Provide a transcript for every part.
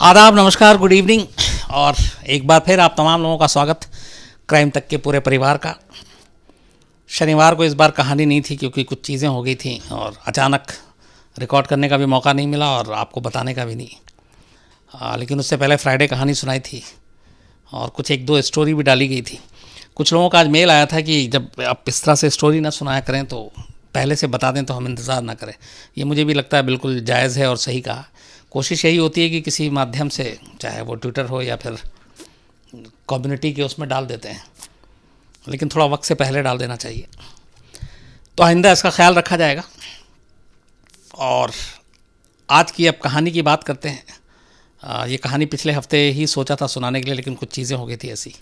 आदाब, नमस्कार, good evening. और एक बार फिर आप तमाम लोगों का स्वागत क्राइम तक के पूरे परिवार का। शनिवार को इस बार कहानी नहीं थी क्योंकि कुछ चीज़ें हो गई थी और अचानक रिकॉर्ड करने का भी मौका नहीं मिला और आपको बताने का भी नहीं। लेकिन उससे पहले फ्राइडे कहानी सुनाई थी और कुछ एक दो स्टोरी भी डाली गई थी। कुछ लोगों का आज मेल आया था कि जब आप इस तरह से स्टोरी ना सुनाया करें तो पहले से बता दें तो हम इंतज़ार ना करें। ये मुझे भी लगता है बिल्कुल जायज़ है और सही कहा। कोशिश यही होती है कि किसी माध्यम से, चाहे वो ट्विटर हो या फिर कम्युनिटी के उसमें डाल देते हैं, लेकिन थोड़ा वक्त से पहले डाल देना चाहिए। तो आइंदा इसका ख्याल रखा जाएगा। और आज की अब कहानी की बात करते हैं। ये कहानी पिछले हफ्ते ही सोचा था सुनाने के लिए, लेकिन कुछ चीज़ें हो गई थी ऐसी।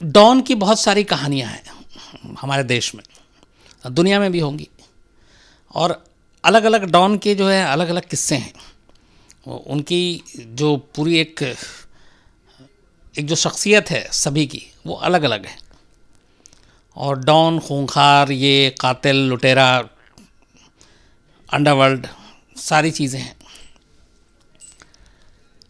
डॉन की बहुत सारी कहानियाँ हैं हमारे देश में, दुनिया में भी होंगी, और अलग अलग डॉन के जो है अलग अलग किस्से हैं। उनकी जो पूरी एक जो शख्सियत है सभी की, वो अलग अलग है। और डॉन, खूंखार, ये कातिल, लुटेरा, अंडरवर्ल्ड, सारी चीज़ें हैं।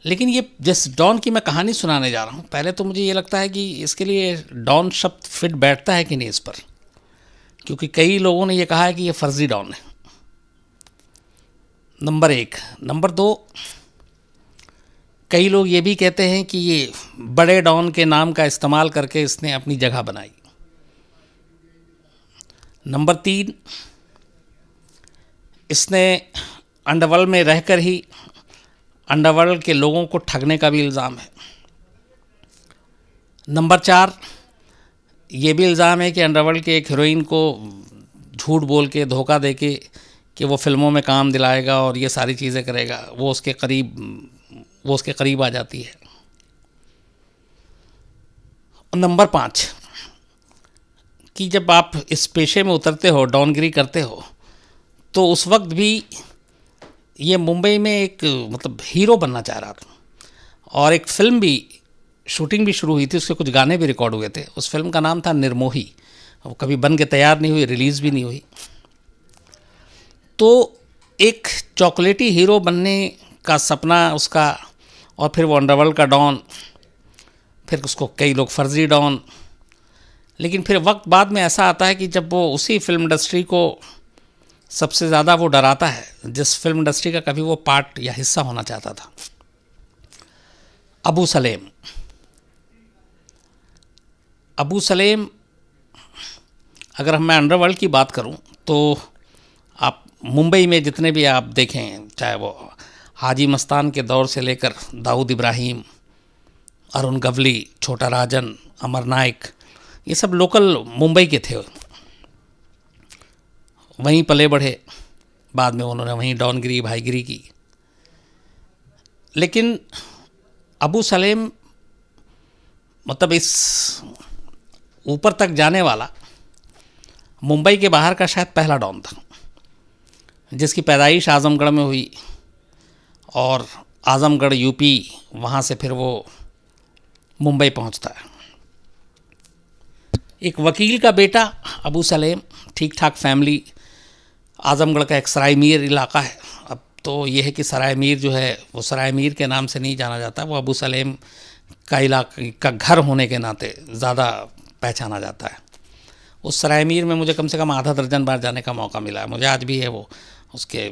लेकिन ये जिस डॉन की मैं कहानी सुनाने जा रहा हूँ, पहले तो मुझे ये लगता है कि इसके लिए डॉन शब्द फिट बैठता है कि नहीं इस पर, क्योंकि कई लोगों ने ये कहा है कि ये फर्जी डॉन है, नंबर एक। नंबर दो, कई लोग ये भी कहते हैं कि ये बड़े डॉन के नाम का इस्तेमाल करके इसने अपनी जगह बनाई। नंबर तीन, इसने अंडरवर्ल्ड में रहकर ही अंडरवर्ल्ड के लोगों को ठगने का भी इल्ज़ाम है। नंबर चार, ये भी इल्ज़ाम है कि अंडरवर्ल्ड के एक हीरोइन को झूठ बोल के, धोखा दे के कि वो फिल्मों में काम दिलाएगा और ये सारी चीज़ें करेगा, वो उसके करीब आ जाती है। नंबर पाँच, कि जब आप इस पेशे में उतरते हो, डॉनगिरी करते हो, तो उस वक्त भी ये मुंबई में एक हीरो बनना चाह रहा था और एक फ़िल्म भी, शूटिंग भी शुरू हुई थी, उसके कुछ गाने भी रिकॉर्ड हुए थे। उस फिल्म का नाम था निर्मोही। वो कभी बन के तैयार नहीं हुई, रिलीज़ भी नहीं हुई। तो एक चॉकलेटी हीरो बनने का सपना उसका, और फिर वो अंडरवर्ल्ड का डॉन, फिर उसको कई लोग फर्जी डॉन। लेकिन फिर वक्त बाद में ऐसा आता है कि जब वो उसी फिल्म इंडस्ट्री को सबसे ज़्यादा वो डराता है, जिस फिल्म इंडस्ट्री का कभी वो पार्ट या हिस्सा होना चाहता था। अबू सलेम। अबू सलेम, अगर मैं अंडरवर्ल्ड की बात करूं तो आप मुंबई में जितने भी आप देखें, चाहे वो हाजी मस्तान के दौर से लेकर दाऊद इब्राहिम, अरुण गवली, छोटा राजन, अमर नायक, ये सब लोकल मुंबई के थे। वहीं पले बढ़े, बाद में उन्होंने वहीं डॉनगिरी, भाईगिरी की। लेकिन अबू सलेम इस ऊपर तक जाने वाला मुंबई के बाहर का शायद पहला डॉन था, जिसकी पैदाइश आज़मगढ़ में हुई और आज़मगढ़ यूपी, वहाँ से फिर वो मुंबई पहुँचता है। एक वकील का बेटा अबू सलेम, ठीक ठाक फैमिली, आज़मगढ़ का एक सराय मीर इलाका है। अब तो ये है कि सराय मीर जो है वो सराय मीर के नाम से नहीं जाना जाता, वो अबू सलेम का इलाका का घर होने के नाते ज़्यादा पहचाना जाता है। उस सराय मीर में मुझे कम से कम आधा दर्जन बार जाने का मौका मिला है। मुझे आज भी है वो, उसके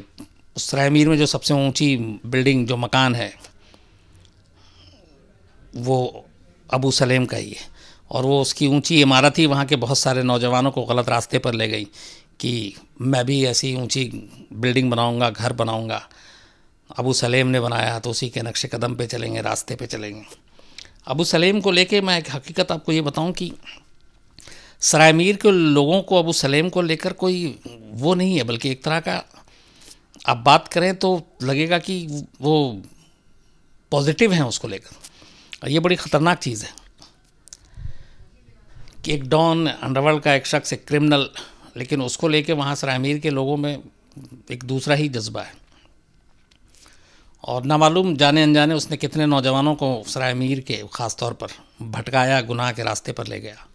उस सराय मीर में जो सबसे ऊंची बिल्डिंग, जो मकान है, वो अबू सलेम का ही है। और वो उसकी ऊंची इमारत ही वहाँ के बहुत सारे नौजवानों को गलत रास्ते पर ले गई कि मैं भी ऐसी ऊंची बिल्डिंग बनाऊंगा, घर बनाऊंगा। अबू सलेम ने बनाया तो उसी के नक्शे कदम पे चलेंगे, रास्ते पे चलेंगे। अबू सलेम को लेके मैं एक हकीकत आपको ये बताऊं कि सराय मीर के लोगों को अबू सलेम को लेकर कोई वो नहीं है, बल्कि एक तरह का आप बात करें तो लगेगा कि वो पॉजिटिव हैं उसको लेकर। ये बड़ी ख़तरनाक चीज़ है कि एक डॉन, अंडरवर्ल्ड का एक शख्स, एक क्रिमिनल, लेकिन उसको लेके वहाँ सराय मीर के लोगों में एक दूसरा ही जज्बा है। और ना मालूम जाने अनजाने उसने कितने नौजवानों को सराय मीर के ख़ास तौर पर भटकाया, गुनाह के रास्ते पर ले गया।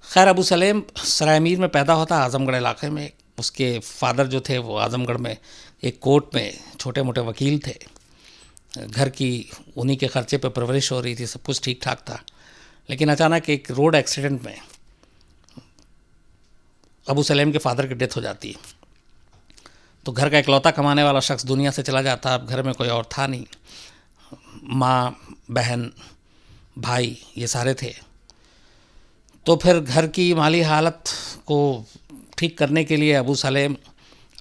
खैर, अबू सलेम सराय मीर में पैदा होता, आज़मगढ़ इलाके में। उसके फादर जो थे वो आज़मगढ़ में एक कोर्ट में छोटे मोटे वकील थे, घर की उन्हीं के खर्चे पे परवरिश हो रही थी, सब कुछ ठीक ठाक था। लेकिन अचानक एक रोड एक्सीडेंट में अबू सलेम के फादर की डेथ हो जाती है। तो घर का इकलौता कमाने वाला शख्स दुनिया से चला जाता। अब घर में कोई और था नहीं, माँ, बहन, भाई, ये सारे थे। तो फिर घर की माली हालत को ठीक करने के लिए अबू सलेम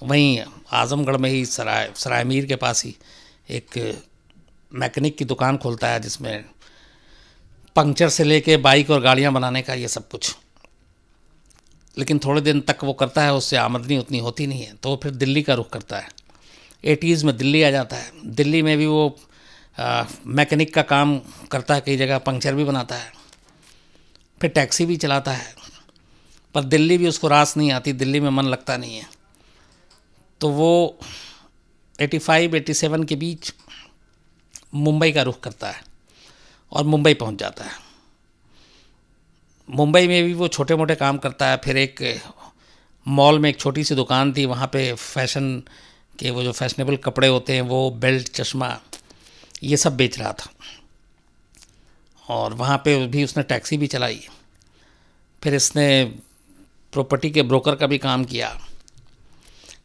वहीं आज़मगढ़ में ही सराय मीर के पास ही एक मैकेनिक की दुकान खोलता है, जिसमें पंक्चर से लेके बाइक और गाड़ियाँ बनाने का ये सब कुछ। लेकिन थोड़े दिन तक वो करता है, उससे आमदनी उतनी होती नहीं है। तो वो फिर दिल्ली का रुख करता है। 80s में दिल्ली आ जाता है। दिल्ली में भी वो मैकेनिक का काम करता है, कई जगह पंक्चर भी बनाता है, फिर टैक्सी भी चलाता है। पर दिल्ली भी उसको रास नहीं आती, दिल्ली में मन लगता नहीं है। तो वो 85-87 के बीच मुंबई का रुख करता है और मुंबई पहुंच जाता है। मुंबई में भी वो छोटे मोटे काम करता है। फिर एक मॉल में एक छोटी सी दुकान थी, वहाँ पे फैशन के वो जो फैशनेबल कपड़े होते हैं, वो बेल्ट, चश्मा, ये सब बेच रहा था। और वहाँ पे भी उसने टैक्सी भी चलाई। फिर इसने प्रॉपर्टी के ब्रोकर का भी काम किया।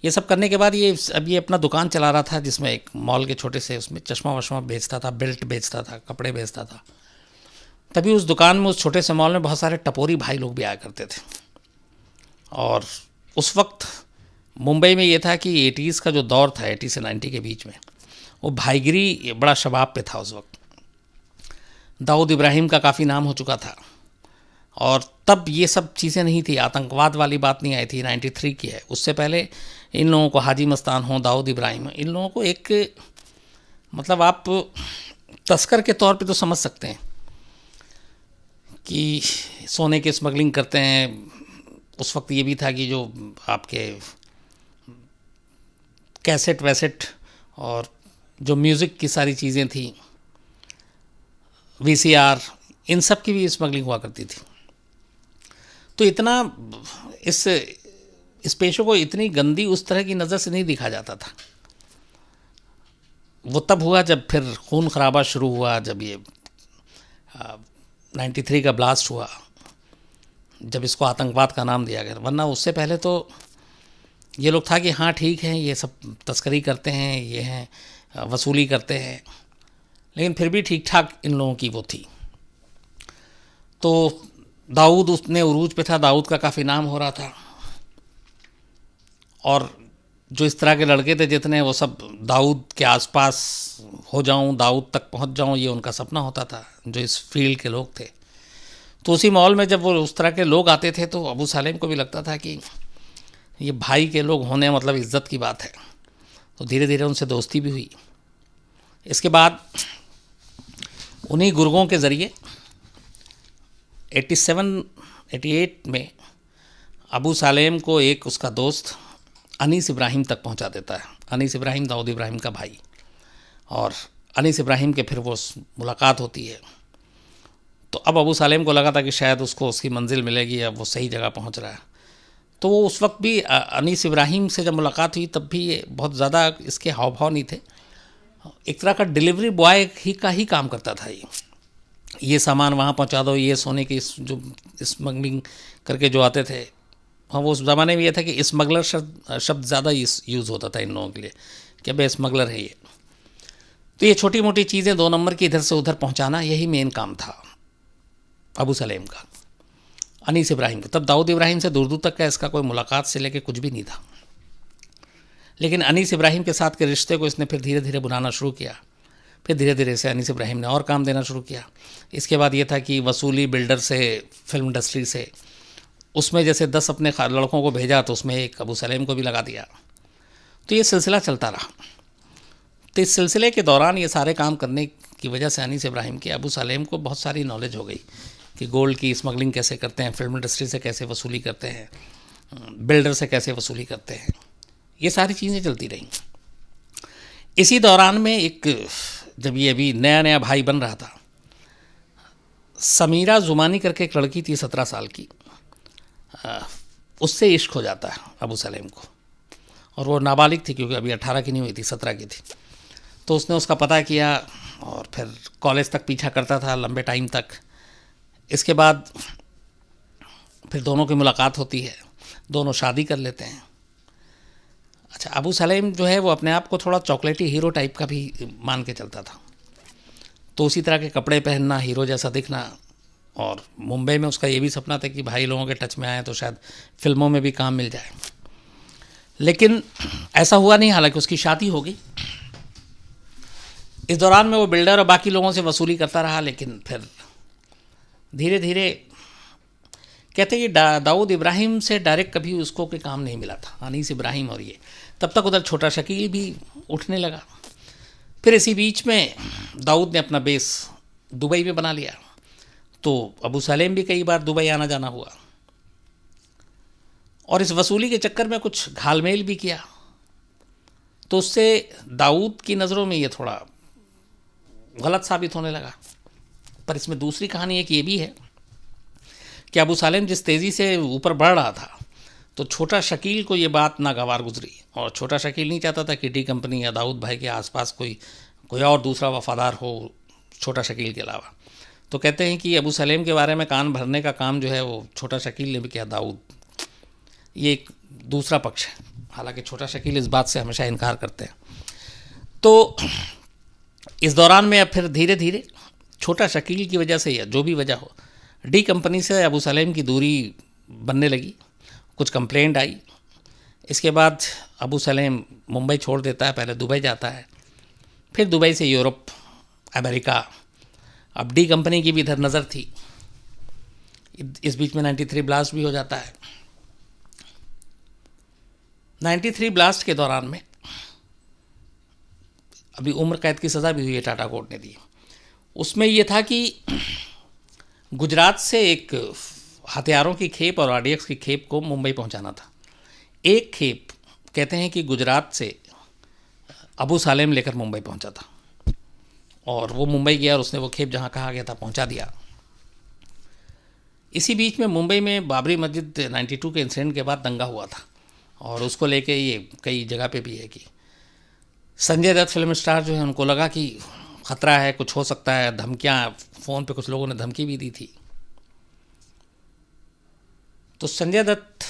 ये सब करने के बाद ये अपना दुकान चला रहा था, जिसमें एक मॉल के छोटे से, उसमें चश्मा वश्मा बेचता था, बेल्ट बेचता था, कपड़े बेचता था। तभी उस दुकान में, उस छोटे से मॉल में बहुत सारे टपोरी भाई लोग भी आया करते थे। और उस वक्त मुंबई में ये था कि 80s का जो दौर था, 80 से 90 के बीच में, वो भाईगिरी बड़ा शबाब पे था उस वक्त। दाऊद इब्राहिम का काफ़ी नाम हो चुका था। और तब ये सब चीज़ें नहीं थी, आतंकवाद वाली बात नहीं आई थी, 93 की है। उससे पहले इन लोगों को, हाजी मस्तान हो, दाऊद इब्राहिम, इन लोगों को एक, मतलब आप तस्कर के तौर पे तो समझ सकते हैं कि सोने की स्मगलिंग करते हैं। उस वक्त ये भी था कि जो आपके कैसेट वैसेट और जो म्यूज़िक की सारी चीज़ें थी, VCR, इन सब की भी स्मगलिंग हुआ करती थी। तो इतना इस पेशे को इतनी गंदी उस तरह की नज़र से नहीं देखा जाता था। वो तब हुआ जब फिर खून खराबा शुरू हुआ, जब ये 93 का ब्लास्ट हुआ, जब इसको आतंकवाद का नाम दिया गया। वरना उससे पहले तो ये लोग था कि हाँ ठीक है, ये सब तस्करी करते हैं, ये हैं, वसूली करते हैं, लेकिन फिर भी ठीक ठाक इन लोगों की वो थी। तो दाऊद उसने उरूज पे था, दाऊद का काफ़ी नाम हो रहा था। और जो इस तरह के लड़के थे जितने, वो सब दाऊद के आसपास हो जाऊं, दाऊद तक पहुंच जाऊं, ये उनका सपना होता था, जो इस फील्ड के लोग थे। तो उसी मॉल में जब वो उस तरह के लोग आते थे, तो अबू सलेम को भी लगता था कि ये भाई के लोग होने मतलब इज़्ज़त की बात है। तो धीरे धीरे उनसे दोस्ती भी हुई। इसके बाद उन्हीं गुर्गों के ज़रिए 87-88 में अबू सलेम को एक उसका दोस्त अनीस इब्राहिम तक पहुंचा देता है। अनीस इब्राहिम दाऊद इब्राहिम का भाई। और अनीस इब्राहिम के फिर वो मुलाकात होती है। तो अब अबू सलेम को लगा था कि शायद उसको उसकी मंजिल मिलेगी, अब वो सही जगह पहुंच रहा है। तो वो उस वक्त भी अनीस इब्राहिम से जब मुलाकात हुई, तब भी ये बहुत ज़्यादा इसके हाव भाव नहीं थे। एक तरह का डिलीवरी बॉय ही का ही काम करता था। ये सामान वहाँ पहुँचा दो, ये सोने की जो स्मगलिंग करके जो आते थे। हाँ, वो उस ज़माने में ये था कि स्मगलर शब्द ज़्यादा यूज़ होता था इन लोगों के लिए, कि भाई स्मगलर है ये। तो ये छोटी मोटी चीज़ें 2 नंबर की इधर से उधर पहुँचाना, यही मेन काम था अबू सलेम का, अनीस इब्राहिम का। तब दाऊद इब्राहिम से दूर दूर तक का इसका कोई मुलाकात से लेके कुछ भी नहीं था। लेकिन अनीस इब्राहिम के साथ के रिश्ते को इसने फिर धीरे धीरे बुलाना शुरू किया। फिर धीरे धीरे से अनीस इब्राहिम ने और काम देना शुरू किया। इसके बाद ये था कि वसूली बिल्डर से, फिल्म इंडस्ट्री से, उसमें जैसे 10 अपने लड़कों को भेजा, तो उसमें एक अबू सलेम को भी लगा दिया। तो ये सिलसिला चलता रहा। तो इस सिलसिले के दौरान ये सारे काम करने की वजह से अनीस इब्राहिम के अबू सलेम को बहुत सारी नॉलेज हो गई कि गोल्ड की स्मगलिंग कैसे करते हैं, फिल्म इंडस्ट्री से कैसे वसूली करते हैं, बिल्डर से कैसे वसूली करते हैं। ये सारी चीज़ें चलती रहीं। इसी दौरान में एक, जब ये अभी नया नया भाई बन रहा था, समीरा जुमानी करके एक लड़की थी 17 साल की, उससे इश्क हो जाता है अबू सलेम को। और वो नाबालिग थी क्योंकि अभी 18 की नहीं हुई थी, 17 की थी। तो उसने उसका पता किया और फिर कॉलेज तक पीछा करता था लंबे टाइम तक। इसके बाद फिर दोनों की मुलाकात होती है, दोनों शादी कर लेते हैं। अच्छा, अबू सलेम जो है वो अपने आप को थोड़ा चॉकलेटी हीरो टाइप का भी मान के चलता था, तो उसी तरह के कपड़े पहनना, हीरो जैसा दिखना, और मुंबई में उसका ये भी सपना था कि भाई लोगों के टच में आए तो शायद फिल्मों में भी काम मिल जाए। लेकिन ऐसा हुआ नहीं, हालांकि उसकी शादी हो गई। इस दौरान में वो बिल्डर और बाकी लोगों से वसूली करता रहा, लेकिन फिर धीरे धीरे कहते हैं कि दाऊद इब्राहिम से डायरेक्ट कभी उसको कोई काम नहीं मिला था, अनीस इब्राहिम और ये। तब तक उधर छोटा शकील भी उठने लगा। फिर इसी बीच में दाऊद ने अपना बेस दुबई में बना लिया, तो अबू सलेम भी कई बार दुबई आना जाना हुआ, और इस वसूली के चक्कर में कुछ घालमेल भी किया। तो उससे दाऊद की नज़रों में ये थोड़ा गलत साबित होने लगा। पर इसमें दूसरी कहानी एक ये भी है कि अबू सलेम जिस तेज़ी से ऊपर बढ़ रहा था, तो छोटा शकील को ये बात नागवार गुजरी, और छोटा शकील नहीं चाहता था कि डी कंपनी या दाऊद भाई के आसपास कोई और दूसरा वफादार हो छोटा शकील के अलावा। तो कहते हैं कि अबू सलेम के बारे में कान भरने का काम जो है वो छोटा शकील ने भी किया, दाऊद। ये एक दूसरा पक्ष है, हालांकि छोटा शकील इस बात से हमेशा इनकार करते हैं। तो इस दौरान में अब फिर धीरे धीरे छोटा शकील की वजह से या जो भी वजह हो, डी कंपनी से अबू सलेम की दूरी बनने लगी, कुछ कंप्लेंट आई। इसके बाद अबू सलेम मुंबई छोड़ देता है, पहले दुबई जाता है, फिर दुबई से यूरोप, अमेरिका। अब डी कंपनी की भी इधर नज़र थी। इस बीच में 93 ब्लास्ट भी हो जाता है। 93 ब्लास्ट के दौरान में अभी उम्र कैद की सज़ा भी हुई है, टाटा कोर्ट ने दी। उसमें यह था कि गुजरात से एक हथियारों की खेप और आरडीएक्स की खेप को मुंबई पहुंचाना था। एक खेप कहते हैं कि गुजरात से अबू सलेम लेकर मुंबई पहुंचा था, और वो मुंबई गया और उसने वो खेप जहां कहा गया था पहुंचा दिया। इसी बीच में मुंबई में बाबरी मस्जिद 92 के इंसिडेंट के बाद दंगा हुआ था, और उसको लेके ये कई जगह पे भी है कि संजय दत्त फिल्म स्टार जो है उनको लगा कि ख़तरा है, कुछ हो सकता है, धमकियाँ, फ़ोन पे कुछ लोगों ने धमकी भी दी थी। तो संजय दत्त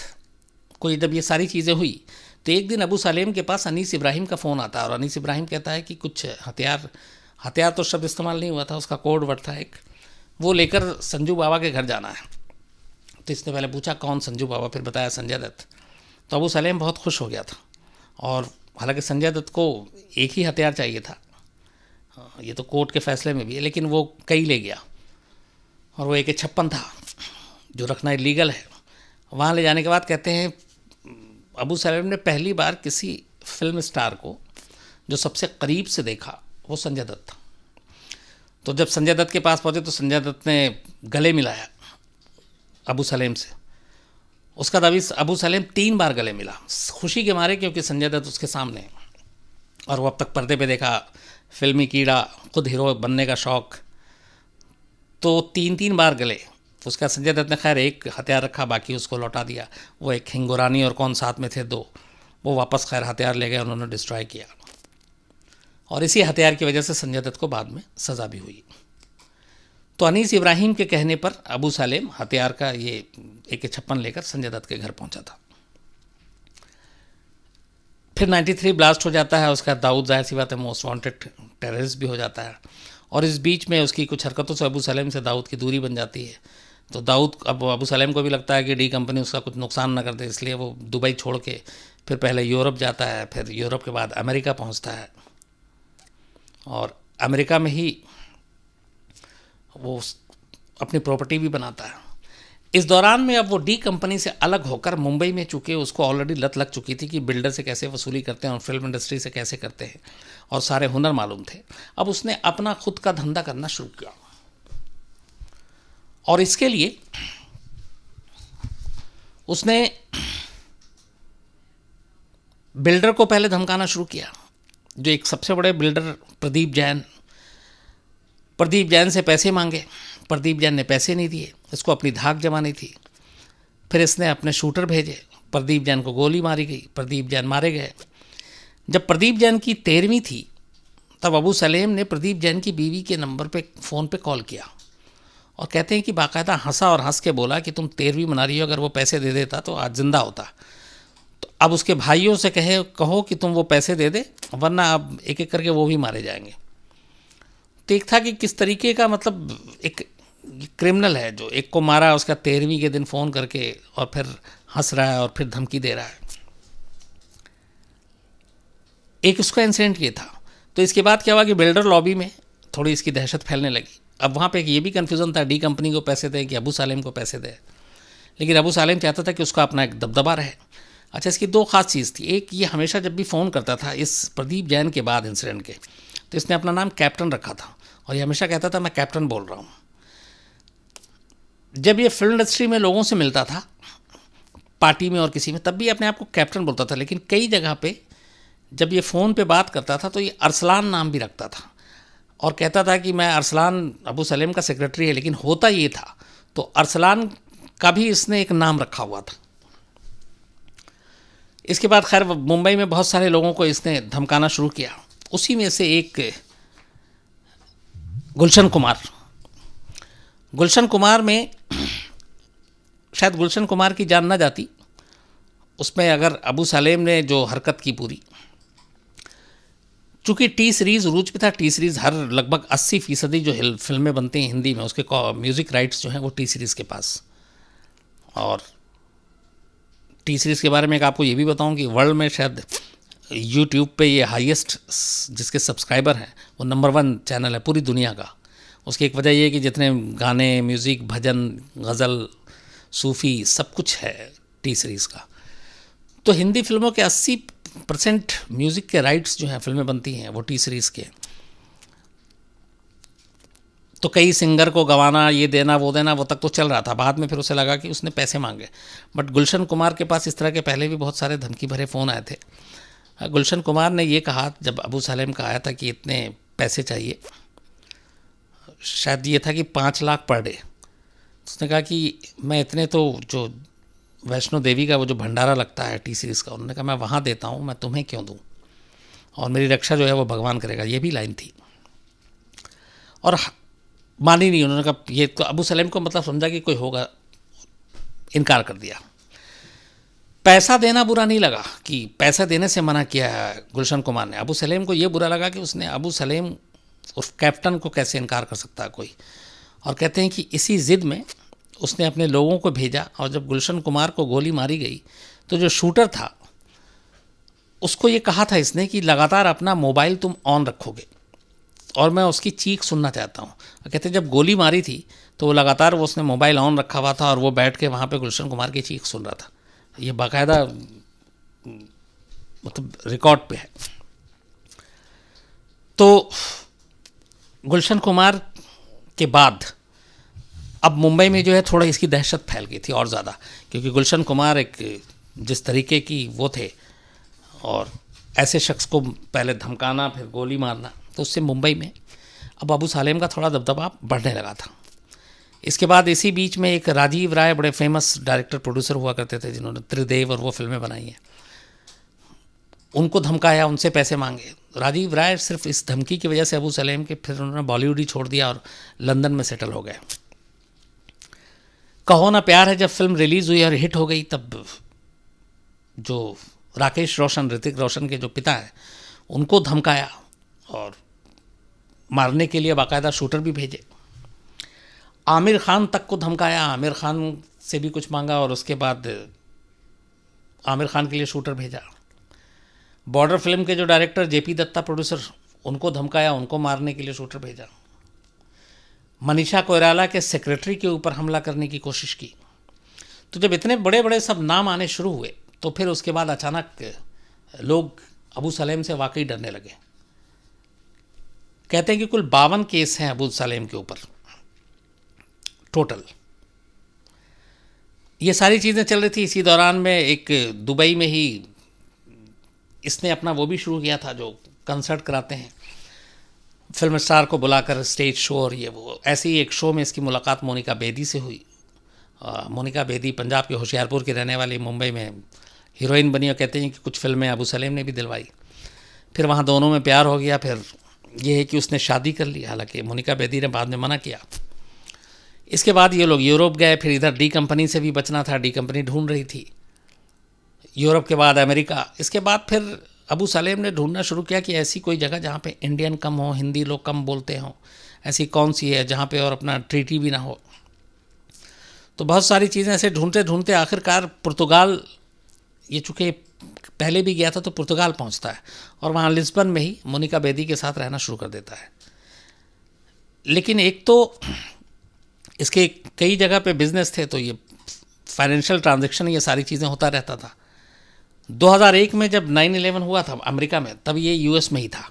को जब ये सारी चीज़ें हुई, तो एक दिन अबू सलेम के पास अनीस इब्राहिम का फ़ोन आता है, और अनीस इब्राहिम कहता है कि कुछ हथियार तो शब्द इस्तेमाल नहीं हुआ था, उसका कोड वर्ड था एक, वो लेकर संजू बाबा के घर जाना है। तो इसने पहले पूछा कौन संजू बाबा, फिर बताया संजय दत्त। तो अबू सलेम बहुत खुश हो गया था, और हालांकि संजय दत्त को एक ही हथियार चाहिए था, ये तो कोर्ट के फैसले में भी है, लेकिन वो कई ले गया, और वो AK-56 था जो रखना इलीगल है। वहाँ ले जाने के बाद कहते हैं अबू सलेम ने पहली बार किसी फिल्म स्टार को जो सबसे करीब से देखा वो संजय दत्त था। तो जब संजय दत्त के पास पहुँचे तो संजय दत्त ने गले मिलाया अबू सलेम से। उसका दावी अबू सलेम 3 बार गले मिला, खुशी के मारे, क्योंकि संजय दत्त उसके सामने, और वो अब तक पर्दे पे देखा, फिल्मी कीड़ा, खुद हीरो बनने का शौक़, तो 3 बार गले। उसका संजय दत्त ने खैर एक हथियार रखा, बाकी उसको लौटा दिया। वो एक हिंगोरानी और कौन साथ में थे 2, वो वापस खैर हथियार ले गए, उन्होंने डिस्ट्रॉय किया, और इसी हथियार की वजह से संजय दत्त को बाद में सज़ा भी हुई। तो अनीस इब्राहिम के कहने पर अबू सलेम हथियार का ये AK-56 लेकर संजय दत्त के घर पहुंचा था। फिर 93 ब्लास्ट हो जाता है, उसका दाऊद जाहिर सी बात है मोस्ट वांटेड टेररिस्ट भी हो जाता है, और इस बीच में उसकी कुछ हरकतों से अबू सलेम से दाऊद की दूरी बन जाती है। तो दाऊद अब अबू सलेम को भी लगता है कि डी कंपनी उसका कुछ नुकसान न कर दे, इसलिए वो दुबई छोड़ के फिर पहले यूरोप जाता है, फिर यूरोप के बाद अमेरिका पहुंचता है, और अमेरिका में ही वो अपनी प्रॉपर्टी भी बनाता है। इस दौरान में अब वो डी कंपनी से अलग होकर मुंबई में, चूँकि उसको ऑलरेडी लत लग चुकी थी कि बिल्डर से कैसे वसूली करते हैं और फिल्म इंडस्ट्री से कैसे करते हैं, और सारे हुनर मालूम थे, अब उसने अपना खुद का धंधा करना शुरू किया। और इसके लिए उसने बिल्डर को पहले धमकाना शुरू किया, जो एक सबसे बड़े बिल्डर प्रदीप जैन से पैसे मांगे। प्रदीप जैन ने पैसे नहीं दिए, इसको अपनी धाक जमानी थी। फिर इसने अपने शूटर भेजे, प्रदीप जैन को गोली मारी गई, प्रदीप जैन मारे गए। जब प्रदीप जैन की 13वीं थी तब अबू सलेम ने प्रदीप जैन की बीवी के नंबर पे फ़ोन पे कॉल किया और कहते हैं कि बाकायदा हंसा और हंस के बोला कि तुम 13वीं मना रही हो, अगर वो पैसे दे देता तो आज जिंदा होता। तो अब उसके भाइयों से कहो कि तुम वो पैसे दे दे, वरना अब एक एक करके वो भी मारे जाएंगे। तो एक था कि किस तरीके का, मतलब एक क्रिमिनल है जो एक को मारा, उसका 13वीं के दिन फ़ोन करके और फिर हंस रहा है और फिर धमकी दे रहा है। एक उसका इंसिडेंट ये था। तो इसके बाद क्या हुआ कि बिल्डर लॉबी में थोड़ी इसकी दहशत फैलने लगी। अब वहाँ पे ये भी कन्फ्यूज़न था, डी कंपनी को पैसे दें कि अबू सालेम को पैसे दें, लेकिन अबू सालेम चाहता था कि उसका अपना एक दबदबा रहे। अच्छा, इसकी दो ख़ास चीज़ थी। एक, ये हमेशा जब भी फ़ोन करता था इस प्रदीप जैन के बाद इंसिडेंट के, तो इसने अपना नाम कैप्टन रखा था और ये हमेशा कहता था मैं कैप्टन बोल रहा हूँ। जब ये फिल्म इंडस्ट्री में लोगों से मिलता था, पार्टी में और किसी में, तब भी अपने आप को कैप्टन बोलता था, लेकिन कई जगह पे जब ये फ़ोन पे बात करता था तो ये अरसलान नाम भी रखता था और कहता था कि मैं अरसलान अबू सलेम का सेक्रेटरी है, लेकिन होता ये था। तो अरसलान का भी इसने एक नाम रखा हुआ था। इसके बाद खैर मुंबई में बहुत सारे लोगों को इसने धमकाना शुरू किया। उसी में से एक गुलशन कुमार में शायद गुलशन कुमार की जान ना जाती, उसमें अगर अबू सलेम ने जो हरकत की पूरी, चूँकि टी सीरीज़ रूज पे था, टी सीरीज़ हर लगभग 80% जो फिल्में बनती हैं हिंदी में उसके म्यूज़िक राइट्स जो हैं वो टी सीरीज़ के पास। और टी सीरीज़ के बारे में एक आपको ये भी बताऊं कि वर्ल्ड में शायद यूट्यूब पे ये हाईएस्ट जिसके सब्सक्राइबर हैं वो नंबर 1 चैनल है पूरी दुनिया का। उसकी एक वजह ये है कि जितने गाने, म्यूज़िक, भजन, गज़ल, सूफ़ी सब कुछ है टी सीरीज़ का। तो हिंदी फिल्मों के 80% म्यूज़िक के राइट्स जो हैं फिल्में बनती हैं वो टी सीरीज़ के। तो कई सिंगर को गवाना, ये देना वो देना, वो तक तो चल रहा था। बाद में फिर उसे लगा कि उसने पैसे मांगे, बट गुलशन कुमार के पास इस तरह के पहले भी बहुत सारे धमकी भरे फ़ोन आए थे। गुलशन कुमार ने ये कहा जब अबू सलेम का आया था कि इतने पैसे चाहिए, शायद ये था कि 5 लाख पर डे। उसने कहा कि मैं इतने तो जो वैष्णो देवी का वो जो भंडारा लगता है टी सीरीज़ का, उन्होंने कहा मैं वहाँ देता हूँ, मैं तुम्हें क्यों दूँ, और मेरी रक्षा जो है वो भगवान करेगा, ये भी लाइन थी। और मानी नहीं उन्होंने, कहा ये तो अबू सलेम को मतलब समझा कि कोई होगा, इनकार कर दिया। पैसा देना बुरा नहीं लगा कि पैसा देने से मना किया है गुलशन कुमार ने। अबू सलेम को ये बुरा लगा कि उसने अबू सलेम उस कैप्टन को कैसे इनकार कर सकता है कोई। और कहते हैं कि इसी ज़िद में उसने अपने लोगों को भेजा और जब गुलशन कुमार को गोली मारी गई तो जो शूटर था उसको ये कहा था इसने कि लगातार अपना मोबाइल तुम ऑन रखोगे और मैं उसकी चीख सुनना चाहता हूँ। कहते जब गोली मारी थी तो वो लगातार वो उसने मोबाइल ऑन रखा हुआ था और वो बैठ के वहाँ पे गुलशन कुमार की चीख सुन रहा था। ये बाकायदा मतलब रिकॉर्ड पे है। तो गुलशन कुमार के बाद अब मुंबई में जो है थोड़ा इसकी दहशत फैल गई थी और ज़्यादा, क्योंकि गुलशन कुमार एक जिस तरीके की वो थे और ऐसे शख्स को पहले धमकाना फिर गोली मारना, तो उससे मुंबई में अब अबू सलेम का थोड़ा दबदबा बढ़ने लगा था। इसके बाद इसी बीच में एक राजीव राय बड़े फेमस डायरेक्टर प्रोड्यूसर हुआ करते थे जिन्होंने त्रिदेव और वो फिल्में बनाई हैं, उनको धमकाया, उनसे पैसे मांगे। राजीव राय सिर्फ इस धमकी की वजह से अबू सलेम के फिर उन्होंने बॉलीवुड ही छोड़ दिया और लंदन में सेटल हो गए। कहो ना प्यार है जब फिल्म रिलीज़ हुई और हिट हो गई, तब जो राकेश रोशन, ऋतिक रोशन के जो पिता हैं, उनको धमकाया और मारने के लिए बाकायदा शूटर भी भेजे। आमिर खान तक को धमकाया, आमिर खान से भी कुछ मांगा और उसके बाद आमिर खान के लिए शूटर भेजा। बॉर्डर फिल्म के जो डायरेक्टर जेपी दत्ता प्रोड्यूसर, उनको धमकाया, उनको मारने के लिए शूटर भेजा। मनीषा कोइराला के सेक्रेटरी के ऊपर हमला करने की कोशिश की। तो जब इतने बड़े बड़े सब नाम आने शुरू हुए तो फिर उसके बाद अचानक लोग अबू सलेम से वाकई डरने लगे। कहते हैं कि कुल 52 केस हैं अबू सलेम के ऊपर टोटल। ये सारी चीज़ें चल रही थी। इसी दौरान में एक दुबई में ही इसने अपना वो भी शुरू किया था जो कंसर्ट कराते हैं, फिल्म स्टार को बुलाकर स्टेज शो और ये वो। ऐसे ही एक शो में इसकी मुलाकात मोनिका बेदी से हुई मोनिका बेदी पंजाब के होशियारपुर की रहने वाली मुंबई में हीरोइन बनी और कहते हैं कि कुछ फिल्में अबू सलेम ने भी दिलवाई। फिर वहाँ दोनों में प्यार हो गया। फिर ये है कि उसने शादी कर ली, हालांकि मोनिका बेदी ने बाद में मना किया। इसके बाद ये लोग यूरोप गए। फिर इधर डी कंपनी से भी बचना था, डी कंपनी ढूंढ रही थी। यूरोप के बाद अमेरिका। इसके बाद फिर अबू सलेम ने ढूंढना शुरू किया कि ऐसी कोई जगह जहाँ पे इंडियन कम हो, हिंदी लोग कम बोलते हों, ऐसी कौन सी है जहाँ पे और अपना ट्रीटी भी ना हो। तो बहुत सारी चीज़ें ऐसे ढूंढते ढूंढते आखिरकार पुर्तगाल, ये चूँकि पहले भी गया था तो पुर्तगाल पहुँचता है और वहाँ लिस्बन में ही मोनिका बेदी के साथ रहना शुरू कर देता है। लेकिन एक तो इसके कई जगह पे बिजनेस थे, तो ये फाइनेंशियल ट्रांजैक्शन, ये सारी चीज़ें होता रहता था। 2001 में जब 9/11 हुआ था अमेरिका में, तब ये यूएस में ही था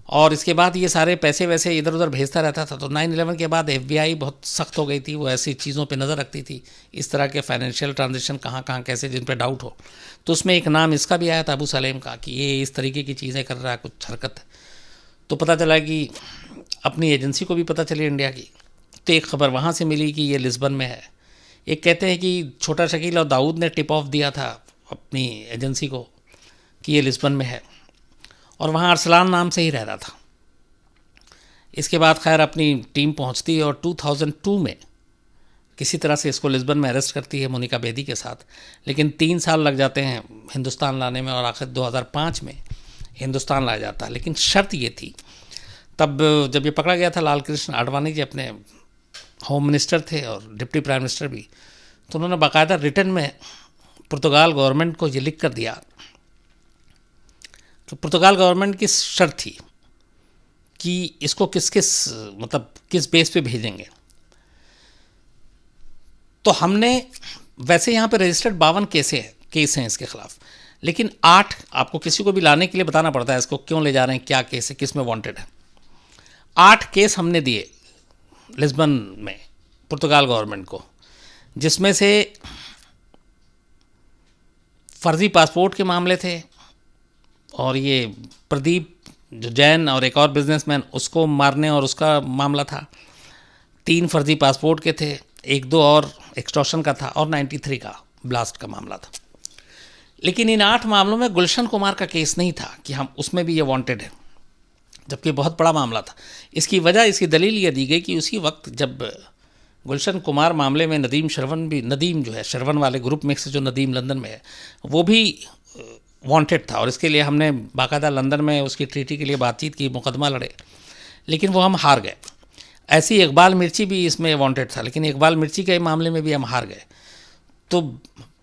और इसके बाद ये सारे पैसे वैसे इधर उधर भेजता रहता था। तो 9/11 के बाद FBI बहुत सख्त हो गई थी, वो ऐसी चीज़ों पे नज़र रखती थी, इस तरह के फाइनेंशियल ट्रांजैक्शन कहाँ कहाँ कैसे, जिन पे डाउट हो। तो उसमें एक नाम इसका भी आया था अबू सलेम का कि ये इस तरीके की चीज़ें कर रहा है, कुछ हरकत। तो पता चला कि अपनी एजेंसी को भी पता चली इंडिया की, तो एक खबर वहाँ से मिली कि ये लिस्बन में है। एक कहते हैं कि छोटा शकील और दाऊद ने टिप ऑफ दिया था अपनी एजेंसी को कि ये लिस्बन में है और वहाँ अरसलान नाम से ही रह रहा था। इसके बाद खैर अपनी टीम पहुँचती है और 2002 में किसी तरह से इसको लिस्बन में अरेस्ट करती है मोनिका बेदी के साथ। लेकिन 3 साल लग जाते हैं हिंदुस्तान लाने में और आखिर 2005 में हिंदुस्तान लाया जाता है। लेकिन शर्त ये थी, तब जब ये पकड़ा गया था, लाल कृष्ण आडवाणी जी अपने होम मिनिस्टर थे और डिप्टी प्राइम मिनिस्टर भी, तो उन्होंने बाकायदा रिटर्न में पुर्तगाल गवर्नमेंट को ये लिख कर दिया। तो पुर्तगाल गवर्नमेंट की शर्त थी कि इसको किस बेस पे भेजेंगे। तो हमने वैसे यहाँ पे रजिस्टर्ड 52 केस हैं इसके खिलाफ, लेकिन 8, आपको किसी को भी लाने के लिए बताना पड़ता है इसको क्यों ले जा रहे हैं, क्या केस है, किस में वांटेड है। 8 केस हमने दिए लिस्बन में पुर्तगाल गवर्नमेंट को, जिसमें से फर्जी पासपोर्ट के मामले थे और ये प्रदीप जो जैन और एक और बिजनेसमैन, उसको मारने और उसका मामला था। 3 फर्जी पासपोर्ट के थे, 1-2 और एक्सटॉर्शन का था और 93 का ब्लास्ट का मामला था। लेकिन इन 8 मामलों में गुलशन कुमार का केस नहीं था कि हम उसमें भी ये वांटेड है, जबकि बहुत बड़ा मामला था। इसकी वजह, इसकी दलील ये दी गई कि उसी वक्त जब गुलशन कुमार मामले में नदीम जो है शरवण वाले ग्रुप में से, जो नदीम लंदन में है, वो भी वांटेड था और इसके लिए हमने बाकायदा लंदन में उसकी ट्रीटी के लिए बातचीत की, मुकदमा लड़े, लेकिन वो हम हार गए। ऐसी इकबाल मिर्ची भी इसमें वांटेड था, लेकिन इकबाल मिर्ची के मामले में भी हम हार गए। तो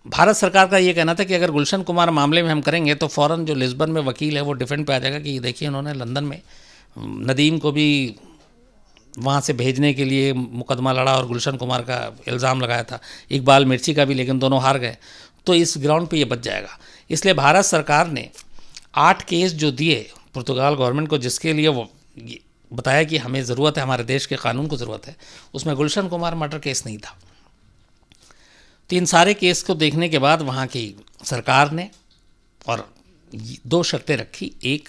भारत सरकार का ये कहना था कि अगर गुलशन कुमार मामले में हम करेंगे तो फ़ौरन जो लिस्बन में वकील है वो डिफेंड पे आ जाएगा कि देखिए उन्होंने लंदन में नदीम को भी वहाँ से भेजने के लिए मुकदमा लड़ा और गुलशन कुमार का इल्ज़ाम लगाया था, इकबाल मिर्ची का भी, लेकिन दोनों हार गए। तो इस ग्राउंड पे ये बच जाएगा। इसलिए भारत सरकार ने 8 केस जो दिए पुर्तगाल गवर्नमेंट को, जिसके लिए वो बताया कि हमें ज़रूरत है, हमारे देश के कानून को ज़रूरत है, उसमें गुलशन कुमार मर्डर केस नहीं था। तो इन सारे केस को देखने के बाद वहाँ की सरकार ने और 2 शर्तें रखी। एक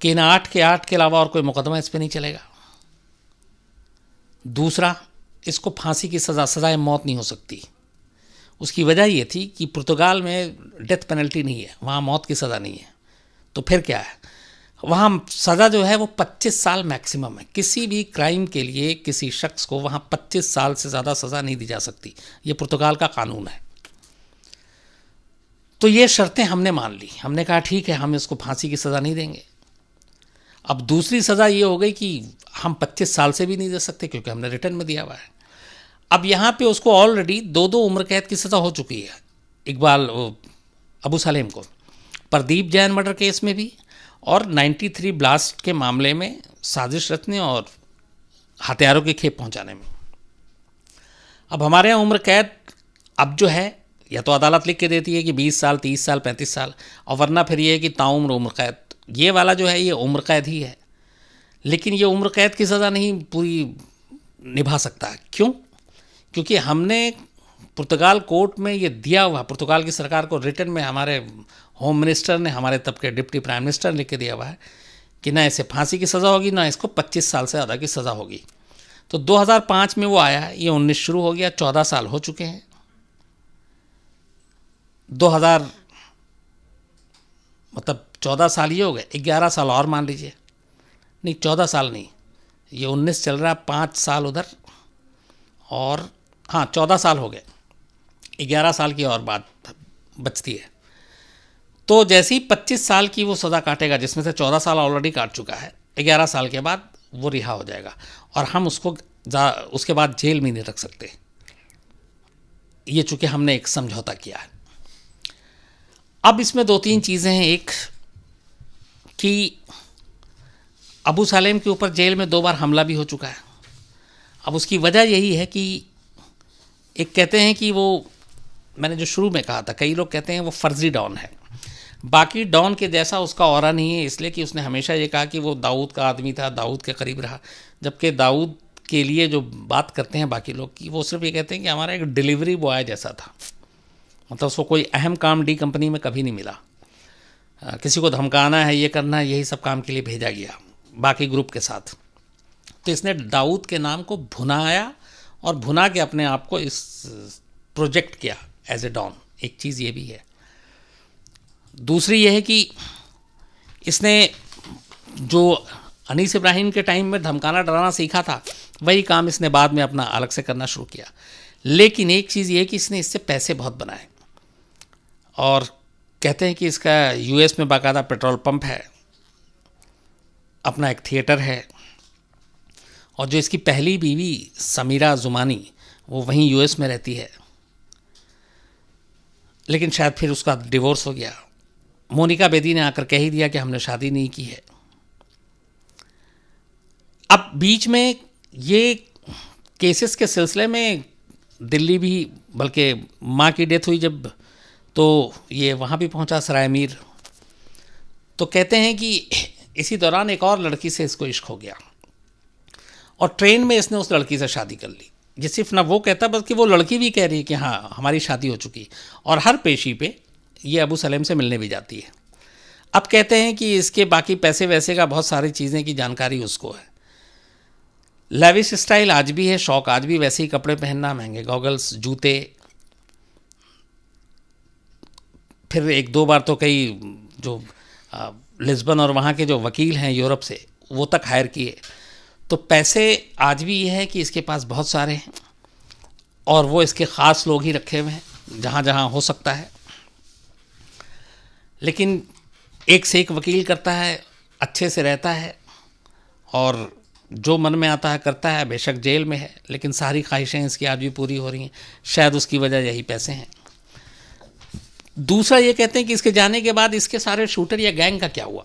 कि इन 8 के अलावा और कोई मुकदमा इस पर नहीं चलेगा। दूसरा, इसको फांसी की सज़ाए मौत नहीं हो सकती। उसकी वजह ये थी कि पुर्तगाल में डेथ पेनल्टी नहीं है, वहाँ मौत की सज़ा नहीं है। तो फिर क्या है, वहाँ सज़ा जो है वो 25 साल मैक्सिमम है। किसी भी क्राइम के लिए किसी शख्स को वहाँ 25 साल से ज़्यादा सज़ा नहीं दी जा सकती, ये पुर्तगाल का कानून है। तो ये शर्तें हमने मान ली। हमने कहा ठीक है, हम इसको फांसी की सज़ा नहीं देंगे। अब दूसरी सज़ा ये हो गई कि हम 25 साल से भी नहीं दे सकते क्योंकि हमने रिटर्न में दिया हुआ है। अब यहाँ पे उसको ऑलरेडी 2 उम्र कैद की सज़ा हो चुकी है, अबू सलेम को, प्रदीप जैन मर्डर केस में भी और 93 ब्लास्ट के मामले में साजिश रचने और हथियारों की खेप पहुँचाने में। अब हमारे यहाँ उम्र कैद अब जो है, या तो अदालत लिख के देती है कि 20 साल, 30 साल, 35 साल, और वरना फिर ये है कि ताउम्र उम्र कैद। ये वाला जो है ये उम्र कैद ही है, लेकिन ये उम्र कैद की सज़ा नहीं पूरी निभा सकता। क्यों? क्योंकि हमने पुर्तगाल कोर्ट में ये दिया हुआ, पुर्तगाल की सरकार को रिटर्न में हमारे होम मिनिस्टर ने, हमारे तब के डिप्टी प्राइम मिनिस्टर ने लिख के दिया हुआ है कि ना इसे फांसी की सज़ा होगी, ना इसको 25 साल से ज़्यादा की सज़ा होगी। तो 2005 में वो आया, ये 19 शुरू हो गया, 14 साल हो चुके हैं। 2000 मतलब 14 साल ये हो गए, 11 साल और मान लीजिए, नहीं 14 साल नहीं, ये 19 चल रहा है, 5 साल उधर और हाँ 14 साल हो गए, 11 साल की और बात बचती है। तो जैसे ही 25 साल की वो सज़ा काटेगा, जिसमें से 14 साल ऑलरेडी काट चुका है, 11 साल के बाद वो रिहा हो जाएगा और हम उसको उसके बाद जेल में नहीं रख सकते, ये चूँकि हमने एक समझौता किया है। अब इसमें 2-3 चीज़ें हैं। एक कि अबू सालेम के ऊपर जेल में 2 बार हमला भी हो चुका है। अब उसकी वजह यही है कि एक कहते हैं कि वो, मैंने जो शुरू में कहा था, कई लोग कहते हैं वो फर्जी डॉन है, बाकी डॉन के जैसा उसका ऑरा नहीं है, इसलिए कि उसने हमेशा ये कहा कि वो दाऊद का आदमी था, दाऊद के करीब रहा, जबकि दाऊद के लिए जो बात करते हैं बाकी लोग की, वो सिर्फ ये कहते हैं कि हमारा एक डिलीवरी बॉय जैसा था, मतलब उसको कोई अहम काम डी कंपनी में कभी नहीं मिला, किसी को धमकाना है, ये करना है, यही सब काम के लिए भेजा गया बाकी ग्रुप के साथ। तो इसने दाऊद के नाम को भुनाया और भुना के अपने आप को इस प्रोजेक्ट किया एज ए डॉन, एक चीज़ ये भी है। दूसरी ये है कि इसने जो अनीस इब्राहिम के टाइम में धमकाना डराना सीखा था, वही काम इसने बाद में अपना अलग से करना शुरू किया। लेकिन एक चीज़ ये है कि इसने इससे पैसे बहुत बनाए और कहते हैं कि इसका यूएस में बाकायदा पेट्रोल पंप है, अपना एक थिएटर है, और जो इसकी पहली बीवी समीरा जुमानी वो वहीं यूएस में रहती है, लेकिन शायद फिर उसका डिवोर्स हो गया। मोनिका बेदी ने आकर कह ही दिया कि हमने शादी नहीं की है। अब बीच में ये केसेस के सिलसिले में दिल्ली भी, बल्कि माँ की डेथ हुई जब, तो ये वहाँ भी पहुँचा सराय मीर। तो कहते हैं कि इसी दौरान एक और लड़की से इसको इश्क हो गया और ट्रेन में इसने उस लड़की से शादी कर ली। ये सिर्फ ना वो कहता, बल्कि वो लड़की भी कह रही है कि हाँ हमारी शादी हो चुकी, और हर पेशी पे ये अबू सलेम से मिलने भी जाती है। अब कहते हैं कि इसके बाकी पैसे वैसे का बहुत सारी चीज़ें की जानकारी उसको है। लेविश स्टाइल आज भी है, शौक आज भी वैसे ही कपड़े पहनना, महंगे गॉगल्स, जूते। फिर 1-2 बार तो कई जो लिस्बन और वहाँ के जो वकील हैं यूरोप से, वो तक हायर किए। तो पैसे आज भी ये है कि इसके पास बहुत सारे हैं और वो इसके ख़ास लोग ही रखे हुए हैं जहाँ जहाँ हो सकता है, लेकिन एक से एक वकील करता है, अच्छे से रहता है और जो मन में आता है करता है। बेशक जेल में है, लेकिन सारी ख्वाहिशें इसकी आज भी पूरी हो रही हैं। शायद उसकी वजह यही पैसे हैं। दूसरा ये कहते हैं कि इसके जाने के बाद इसके सारे शूटर या गैंग का क्या हुआ।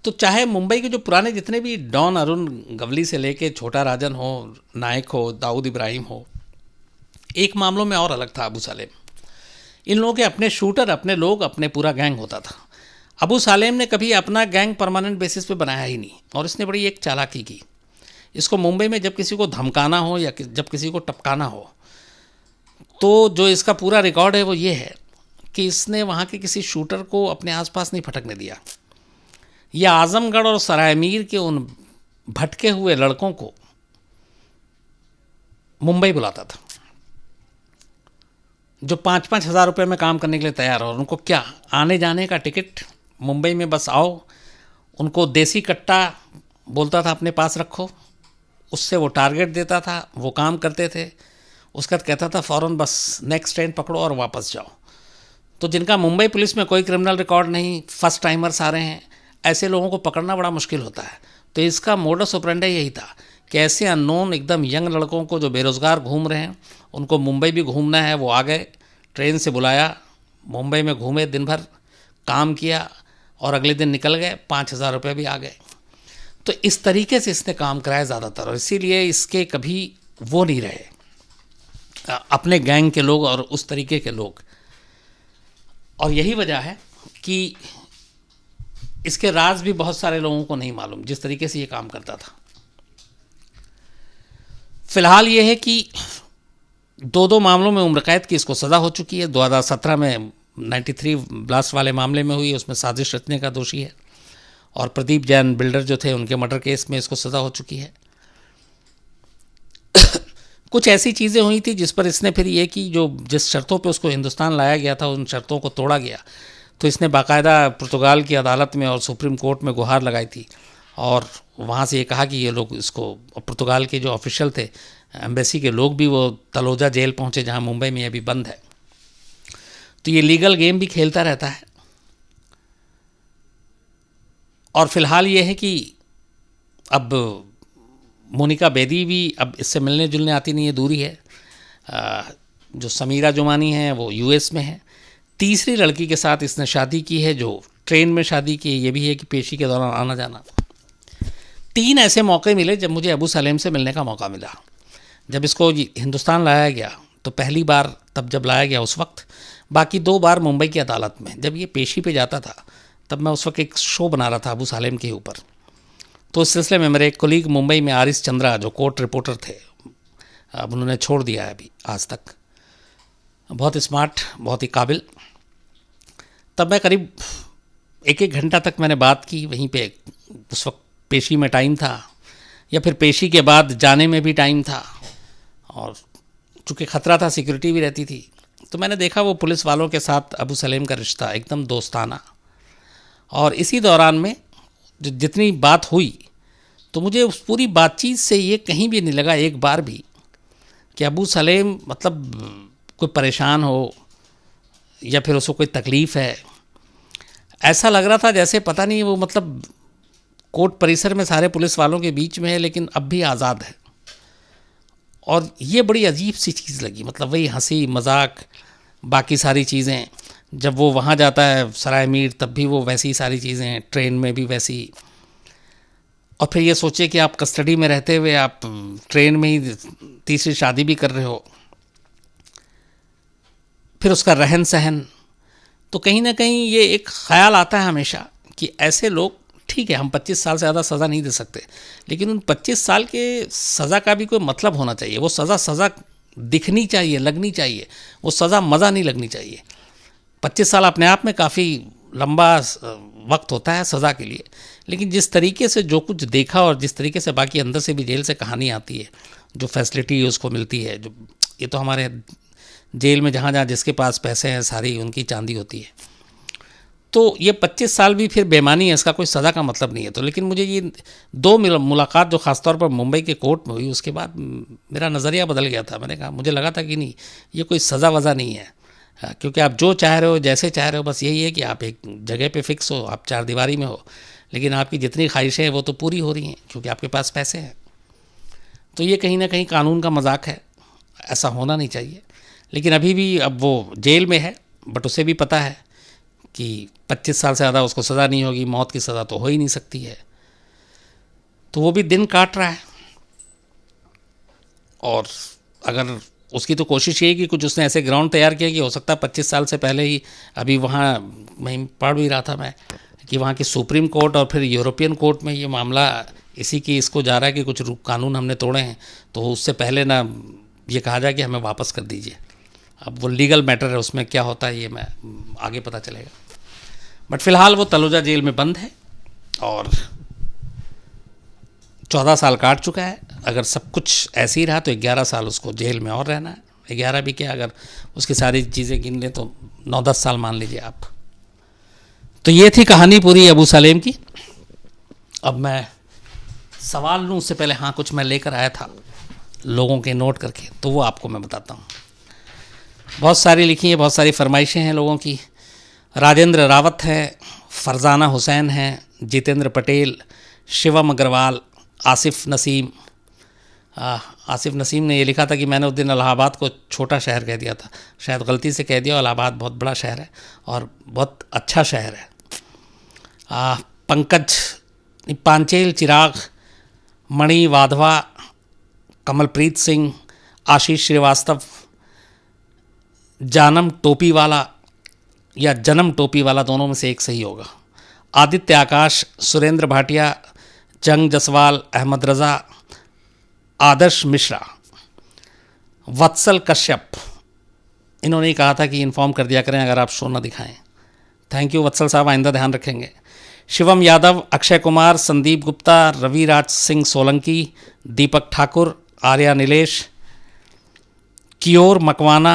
तो चाहे मुंबई के जो पुराने जितने भी डॉन, अरुण गवली से लेके छोटा राजन हो, नायक हो, दाऊद इब्राहिम हो, एक मामलों में और अलग था अबू सालेम। इन लोगों के अपने शूटर, अपने लोग, अपने पूरा गैंग होता था। अबू सालेम ने कभी अपना गैंग परमानेंट बेसिस पे बनाया ही नहीं, और इसने बड़ी एक चालाकी की। इसको मुंबई में जब किसी को धमकाना हो या जब किसी को टपकाना हो, तो जो इसका पूरा रिकॉर्ड है वो ये है कि इसने वहाँ के किसी शूटर को अपने आसपास नहीं फटकने दिया। यह आजमगढ़ और सराय मीर के उन भटके हुए लड़कों को मुंबई बुलाता था, जो 5-5 हज़ार रुपये में काम करने के लिए तैयार हो, और उनको क्या आने जाने का टिकट, मुंबई में बस आओ। उनको देसी कट्टा बोलता था अपने पास रखो, उससे वो टारगेट देता था, वो काम करते थे। उसका कहता था फ़ौरन बस नेक्स्ट ट्रेन पकड़ो और वापस जाओ। तो जिनका मुंबई पुलिस में कोई क्रिमिनल रिकॉर्ड नहीं, फर्स्ट टाइमर्स आ रहे हैं, ऐसे लोगों को पकड़ना बड़ा मुश्किल होता है। तो इसका मोडस ऑपरेंडी यही था कि ऐसे अननोन एकदम यंग लड़कों को जो बेरोज़गार घूम रहे हैं, उनको मुंबई भी घूमना है, वो आ गए, ट्रेन से बुलाया, मुंबई में घूमे, दिन भर काम किया और अगले दिन निकल गए, 5,000 रुपये भी आ गए। तो इस तरीके से इसने काम कराया ज़्यादातर, और इसीलिए इसके कभी वो नहीं रहे अपने गैंग के लोग और उस तरीके के लोग। और यही वजह है कि इसके राज भी बहुत सारे लोगों को नहीं मालूम, जिस तरीके से ये काम करता था। फिलहाल ये है कि 2 मामलों में उम्र कैद की इसको सज़ा हो चुकी है। 2017 में 93 ब्लास्ट वाले मामले में हुई, उसमें साजिश रचने का दोषी है, और प्रदीप जैन बिल्डर जो थे उनके मर्डर केस में इसको सज़ा हो चुकी है। कुछ ऐसी चीज़ें हुई थी जिस पर इसने फिर ये कि जो जिस शर्तों पे उसको हिंदुस्तान लाया गया था उन शर्तों को तोड़ा गया, तो इसने बाकायदा पुर्तगाल की अदालत में और सुप्रीम कोर्ट में गुहार लगाई थी और वहाँ से ये कहा कि ये लोग इसको, पुर्तगाल के जो ऑफिशियल थे एम्बेसी के लोग भी, वो तलोजा जेल पहुँचे जहाँ मुंबई में अभी बंद है। तो ये लीगल गेम भी खेलता रहता है। और फिलहाल ये है कि अब मोनिका बेदी भी अब इससे मिलने जुलने आती नहीं है, दूरी है। जो समीरा जुमानी है वो यूएस में है। तीसरी लड़की के साथ इसने शादी की है जो ट्रेन में शादी की है। ये भी है कि पेशी के दौरान आना जाना। 3 ऐसे मौके मिले जब मुझे अबू सलेम से मिलने का मौका मिला। जब इसको हिंदुस्तान लाया गया तो पहली बार तब जब लाया गया उस वक्त, बाकी 2 बार मुंबई की अदालत में। जब ये पेशी पे जाता था तब मैं उस वक्त एक शो बना रहा था अबू सलेम के ऊपर। तो इस सिलसिले में मेरे एक कोलीग मुंबई में आरिस चंद्रा जो कोर्ट रिपोर्टर थे, अब उन्होंने छोड़ दिया है अभी आज तक, बहुत स्मार्ट, बहुत ही काबिल। तब मैं करीब 1-1 घंटा तक मैंने बात की वहीं पे। उस वक्त पेशी में टाइम था या फिर पेशी के बाद जाने में भी टाइम था और चूँकि ख़तरा था, सिक्योरिटी भी रहती थी, तो मैंने देखा वो पुलिस वालों के साथ अबू सलेम का रिश्ता एकदम दोस्ताना। और इसी दौरान में जो जितनी बात हुई तो मुझे उस पूरी बातचीत से ये कहीं भी नहीं लगा एक बार भी कि अबू सलेम मतलब कोई परेशान हो या फिर उसको कोई तकलीफ़ है। ऐसा लग रहा था जैसे पता नहीं वो मतलब कोर्ट परिसर में सारे पुलिस वालों के बीच में है लेकिन अब भी आज़ाद है। और ये बड़ी अजीब सी चीज़ लगी, मतलब वही हंसी मजाक बाकी सारी चीज़ें। जब वो वहाँ जाता है सराय मीर तब भी वो वैसी सारी चीज़ें, ट्रेन में भी वैसी। और फिर ये सोचिए कि आप कस्टडी में रहते हुए आप ट्रेन में ही तीसरी शादी भी कर रहे हो। फिर उसका रहन सहन, तो कहीं ना कहीं ये एक ख्याल आता है हमेशा कि ऐसे लोग, ठीक है हम 25 साल से ज़्यादा सज़ा नहीं दे सकते, लेकिन उन 25 साल के सज़ा का भी कोई मतलब होना चाहिए। वो सज़ा दिखनी चाहिए, लगनी चाहिए। वो सज़ा मज़ा नहीं लगनी चाहिए। 25 साल अपने आप में काफ़ी लंबा वक्त होता है सज़ा के लिए, लेकिन जिस तरीके से जो कुछ देखा और जिस तरीके से बाकी अंदर से भी जेल से कहानी आती है, जो फैसिलिटी उसको मिलती है, जो ये तो हमारे जेल में जहाँ जहाँ जिसके पास पैसे हैं सारी उनकी चांदी होती है। तो ये 25 साल भी फिर बेमानी है, इसका कोई सज़ा का मतलब नहीं है। तो लेकिन मुझे ये 2 मुलाकात जो ख़ासतौर पर मुंबई के कोर्ट में हुई, उसके बाद मेरा नज़रिया बदल गया था। मैंने कहा, मुझे लगा था कि नहीं ये कोई सज़ा वज़ा नहीं है, क्योंकि आप जो चाह रहे हो जैसे चाह रहे हो, बस यही है कि आप एक जगह पे फिक्स हो, आप 4 दीवारी में हो, लेकिन आपकी जितनी ख्वाहिशें हैं वो तो पूरी हो रही हैं क्योंकि आपके पास पैसे हैं। तो ये कहीं ना कहीं कानून का मजाक है, ऐसा होना नहीं चाहिए। लेकिन अभी भी अब वो जेल में है, बट उसे भी पता है कि 25 साल से ज़्यादा उसको सज़ा नहीं होगी, मौत की सज़ा तो हो ही नहीं सकती है। तो वो भी दिन काट रहा है। और अगर उसकी तो कोशिश ये है कि कुछ उसने ऐसे ग्राउंड तैयार किया कि हो सकता है 25 साल से पहले ही, अभी वहाँ मैं पढ़ भी रहा था मैं कि वहाँ की सुप्रीम कोर्ट और फिर यूरोपियन कोर्ट में ये मामला इसी की इसको जा रहा है कि कुछ कानून हमने तोड़े हैं, तो उससे पहले ना ये कहा जाए कि हमें वापस कर दीजिए। अब वो लीगल मैटर है, उसमें क्या होता है ये मैं आगे पता चलेगा। बट फिलहाल वो तलोजा जेल में बंद है और 14 साल काट चुका है। अगर सब कुछ ऐसे ही रहा तो 11 साल उसको जेल में और रहना है। 11 भी क्या, अगर उसकी सारी चीज़ें गिन लें तो 9-10 साल मान लीजिए आप। तो ये थी कहानी पूरी अबू सलेम की। अब मैं सवाल लूँ उससे पहले, हाँ कुछ मैं लेकर आया था लोगों के नोट करके, तो वो आपको मैं बताता हूँ। बहुत सारी लिखी हैं, बहुत सारी फरमाइशें हैं लोगों की। राजेंद्र रावत है, फरजाना हुसैन है, जितेंद्र पटेल, शिवम अग्रवाल, आसिफ नसीम। आसिफ नसीम ने ये लिखा था कि मैंने उस दिन इलाहाबाद को छोटा शहर कह दिया था, शायद गलती से कह दिया। इलाहाबाद बहुत बड़ा शहर है और बहुत अच्छा शहर है। पंकज, पांचेल चिराग, मणि वाधवा, कमलप्रीत सिंह, आशीष श्रीवास्तव, जानम टोपी वाला या जन्म टोपी वाला, दोनों में से एक सही होगा। आदित्य आकाश, सुरेंद्र भाटिया, जंग जसवाल, अहमद रज़ा, आदर्श मिश्रा, वत्सल कश्यप। इन्होंने कहा था कि इन्फॉर्म कर दिया करें अगर आप शो न दिखाएं। थैंक यू वत्सल साहब, आइंदा ध्यान रखेंगे। शिवम यादव, अक्षय कुमार, संदीप गुप्ता, रवि राज सिंह सोलंकी, दीपक ठाकुर, आर्या नीलेश, कियोर मकवाना,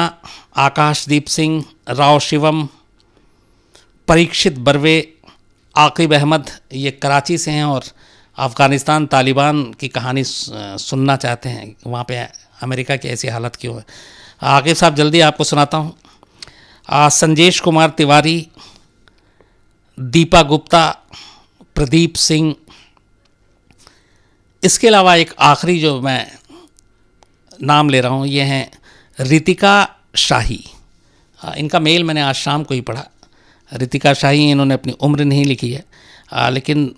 आकाशदीप सिंह, राव शिवम, परीक्षित बर्वे, आकिब अहमद, ये कराची से हैं और अफ़गानिस्तान तालिबान की कहानी सुनना चाहते हैं, वहाँ पे अमेरिका की ऐसी हालत क्यों है। आकिब साहब जल्दी आपको सुनाता हूँ। संजेश कुमार तिवारी, दीपा गुप्ता, प्रदीप सिंह, इसके अलावा एक आखिरी जो मैं नाम ले रहा हूँ ये हैं रितिका शाही। इनका मेल मैंने आज शाम को ही पढ़ा। रितिका शाही, इन्होंने अपनी उम्र नहीं लिखी है, लेकिन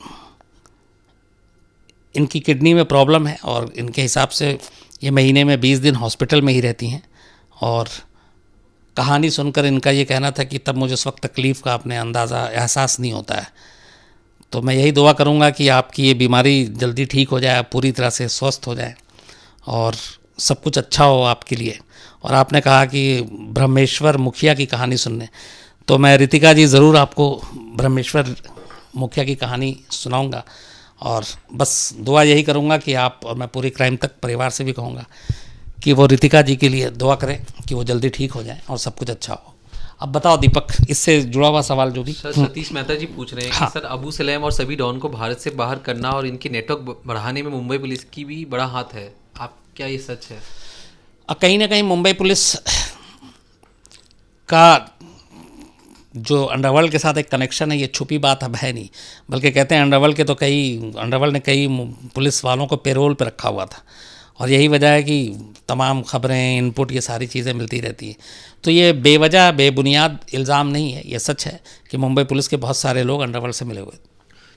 इनकी किडनी में प्रॉब्लम है और इनके हिसाब से ये महीने में 20 दिन हॉस्पिटल में ही रहती हैं। और कहानी सुनकर इनका ये कहना था कि तब मुझे उस वक्त तकलीफ़ का अपने अंदाज़ा एहसास नहीं होता है। तो मैं यही दुआ करूँगा कि आपकी ये बीमारी जल्दी ठीक हो जाए, आप पूरी तरह से स्वस्थ हो जाए और सब कुछ अच्छा हो आपके लिए। और आपने कहा कि ब्रह्मेश्वर मुखिया की कहानी सुनने, तो मैं रितिका जी ज़रूर आपको ब्रह्मेश्वर मुखिया की कहानी सुनाऊंगा। और बस दुआ यही करूंगा कि आप, और मैं पूरी क्राइम तक परिवार से भी कहूँगा कि वो रितिका जी के लिए दुआ करें कि वो जल्दी ठीक हो जाए और सब कुछ अच्छा हो। अब बताओ दीपक, इससे जुड़ा हुआ सवाल जो भी। सर सतीश मेहता जी पूछ रहे हैं कि सर अबू सलेम और सभी डॉन को भारत से बाहर करना और इनके नेटवर्क बढ़ाने में मुंबई पुलिस की भी बड़ा हाथ है, आप क्या ये सच है? कहीं ना कहीं मुंबई पुलिस का जो अंडरवर्ल्ड के साथ एक कनेक्शन है, ये छुपी बात अब है नहीं, बल्कि कहते हैं अंडरवर्ल्ड ने कई पुलिस वालों को पेरोल पे रखा हुआ था और यही वजह है कि तमाम खबरें, इनपुट, ये सारी चीज़ें मिलती रहती हैं। तो ये बेवजह बेबुनियाद इल्ज़ाम नहीं है, ये सच है कि मुंबई पुलिस के बहुत सारे लोग अंडरवर्ल्ड से मिले हुए।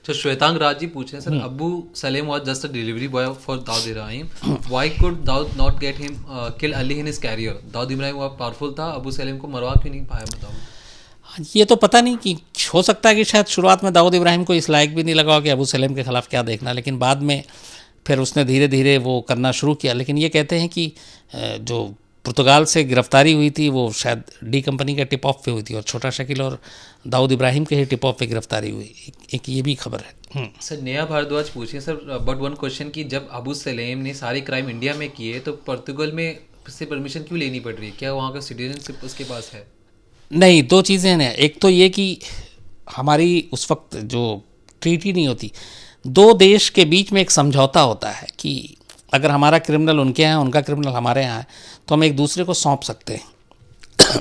तो श्वेतांग राज जी पूछ रहे हैं sir, Abu Salem was just a delivery boy for Dawood Ibrahim, why could Dawood not get him kill early in his career? Dawood Ibrahim वो पावरफुल था, अबू सलेम को मरवा क्यों नहीं पाया, बताओ। ये तो पता नहीं, कि हो सकता है कि शायद शुरुआत में दाऊद इब्राहिम को इस लायक भी नहीं लगा कि अबू सलेम के ख़िलाफ़ क्या देखना, लेकिन बाद में फिर उसने धीरे धीरे वो करना शुरू किया। लेकिन ये कहते हैं कि जो पुर्तगाल से गिरफ्तारी हुई थी वो शायद डी कंपनी के टिप ऑफ पे हुई थी और छोटा शकील और दाऊद इब्राहिम के ही टिप ऑफ पे गिरफ्तारी हुई, एक ये भी खबर है। सर नेहा भारद्वाज पूछिए सर, बट वन क्वेश्चन कि जब अबू सलेम ने सारे क्राइम इंडिया में किए तो पुर्तगाल में से परमिशन क्यों लेनी पड़ रही है? क्या वहाँ का सिटीजनशिप उसके पास है? नहीं, दो चीज़ें हैं। एक तो ये कि हमारी उस वक्त जो ट्रीटी नहीं होती, दो देश के बीच में एक समझौता होता है कि अगर हमारा क्रिमिनल उनके यहाँ, उनका क्रिमिनल हमारे यहाँ है, तो हम एक दूसरे को सौंप सकते हैं।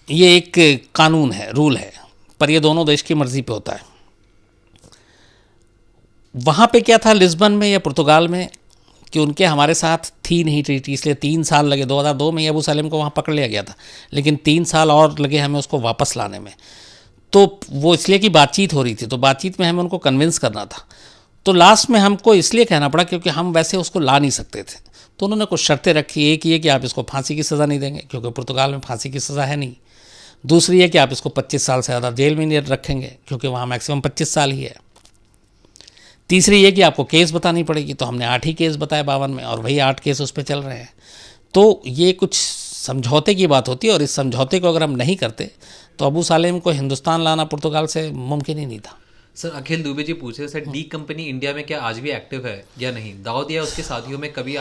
ये एक कानून है, रूल है, पर ये दोनों देश की मर्ज़ी पे होता है। वहाँ पे क्या था लिस्बन में या पुर्तगाल में कि उनके हमारे साथ थी नहीं ट्रीटी, इसलिए 3 साल लगे। 2002 में अबू सलेम को वहाँ पकड़ लिया गया था, लेकिन 3 साल और लगे हमें उसको वापस लाने में। तो वो इसलिए कि बातचीत हो रही थी, तो बातचीत में हमें उनको कन्विंस करना था। तो लास्ट में हमको इसलिए कहना पड़ा क्योंकि हम वैसे उसको ला नहीं सकते थे। तो उन्होंने कुछ शर्तें रखी। एक ये कि आप इसको फांसी की सज़ा नहीं देंगे क्योंकि पुर्तगाल में फांसी की सज़ा है नहीं। दूसरी है कि आप इसको 25 साल से ज़्यादा जेल में नहीं रखेंगे क्योंकि वहाँ मैक्सिमम 25 साल ही है। तीसरी ये कि आपको केस बतानी पड़ेगी। तो हमने 8 ही केस बताए 52 में, और वही 8 केस उस पर चल रहे हैं। तो ये कुछ समझौते की बात होती है, और इस समझौते को अगर हम नहीं करते तो अबू सलेम को हिंदुस्तान लाना पुर्तगाल से मुमकिन ही नहीं था। सर अखिल दुबे जी पूछे सर, डी कंपनी इंडिया में क्या आज भी एक्टिव है या नहीं? दाऊद या उसके साथियों में कभी